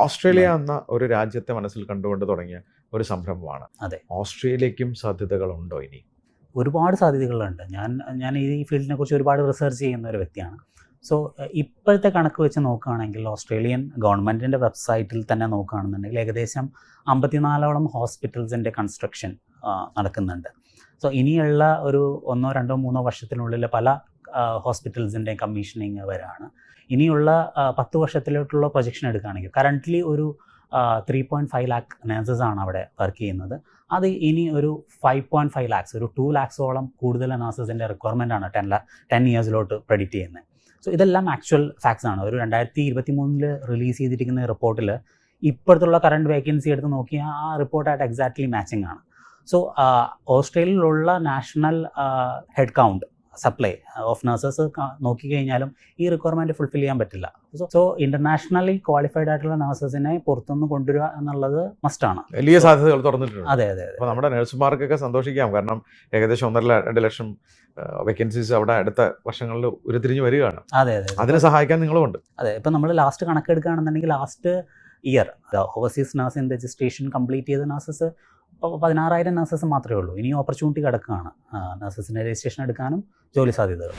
Australia എന്ന ഒരു രാജ്യത്തെ മനസ്സിൽ കണ്ടുകൊണ്ട് തുടങ്ങിയ ഒരു സംരംഭമാണ്. അതെ. ഓസ്ട്രേലിയക്കും സാധ്യതകളുണ്ടോ ഇനി? ഒരുപാട് സാധ്യതകളുണ്ട്. ഞാൻ ഈ ഫീൽഡിനെ കുറിച്ച് ഒരുപാട് റിസർച്ച് ചെയ്യുന്ന ഒരു വ്യക്തിയാണ്. സോ ഇപ്പോഴത്തെ കണക്ക് വെച്ച് നോക്കുകയാണെങ്കിൽ ഓസ്ട്രേലിയൻ ഗവൺമെൻറ്റിൻ്റെ വെബ്സൈറ്റിൽ തന്നെ നോക്കുകയാണെന്നുണ്ടെങ്കിൽ ഏകദേശം 54ഓളം ഹോസ്പിറ്റൽസിൻ്റെ കൺസ്ട്രക്ഷൻ നടക്കുന്നുണ്ട്. സോ ഇനിയുള്ള ഒരു 1, 2, 3 വർഷത്തിനുള്ളിൽ പല ഹോസ്പിറ്റൽസിൻ്റെ കമ്മീഷനിങ് വരാണ്. ഇനിയുള്ള 10 വർഷത്തിലോട്ടുള്ള പ്രൊജക്ഷൻ എടുക്കുകയാണെങ്കിൽ കറൻ്റ്ലി ഒരു 3.5 ലാക്ക് നേഴ്സസാണ് അവിടെ വർക്ക് ചെയ്യുന്നത്. അത് ഇനി ഒരു 5.5 ലാക്സ്, ഒരു 2 ലാക്സോളം കൂടുതൽ നേഴ്സസിൻ്റെ റിക്വയർമെൻ്റ് ആണ് 10 ഇയേഴ്സിലോട്ട് പ്രെഡിക്റ്റ് ചെയ്യുന്നത്. സോ ഇതെല്ലാം ആക്ച്വൽ ഫാക്ട്സ് ആണ്. ഒരു 2023 റിലീസ് ചെയ്തിരിക്കുന്ന റിപ്പോർട്ടിൽ ഇപ്പോഴത്തുള്ള കറണ്ട് വേക്കൻസി എടുത്ത് നോക്കിയാൽ ആ റിപ്പോർട്ടായിട്ട് എക്സാക്ട്ലി മാച്ചിങ് ആണ്. സോ ഓസ്ട്രേലിയയിലുള്ള national head count supply of nurses നോക്കിക്കഴിഞ്ഞാലും ഈ റിക്വയർമെൻറ്റ് ഫുൾഫിൽ ചെയ്യാൻ പറ്റില്ല. സോ ഇൻ്റർനാഷണലി ക്വാളിഫൈഡ് ആയിട്ടുള്ള നഴ്സസിനെ പുറത്തുനിന്ന് കൊണ്ടുവരിക എന്നുള്ളത് മസ്റ്റാണ്. വലിയ സാധ്യതകൾ തുറന്നിട്ടുണ്ട്. അതെ അതെ. അപ്പോൾ നമ്മുടെ നഴ്സുമാർക്കൊക്കെ സന്തോഷിക്കാം. കാരണം ഏകദേശം 1.5-2 ലക്ഷം വേക്കൻസീസ് അവിടെ അടുത്ത വർഷങ്ങളിൽ ഉരുത്തിരിഞ്ഞ് വരികയാണ്. അതെ അതെ. അതിനെ സഹായിക്കാൻ നിങ്ങളുമുണ്ട്. അതെ. ഇപ്പം നമ്മൾ ലാസ്റ്റ് കണക്കെടുക്കുകയാണെന്നുണ്ടെങ്കിൽ last year overseas nursing registration complete ചെയ്ത നഴ്സസ് 16,000 നഴ്സസ് മാത്രമേ ഉള്ളൂ. ഇനി ഓപ്പർച്യൂണിറ്റി കിടക്കുകയാണ് നഴ്സസിൻ്റെ രജിസ്ട്രേഷൻ എടുക്കാനും ജോലി സാധ്യതകൾ.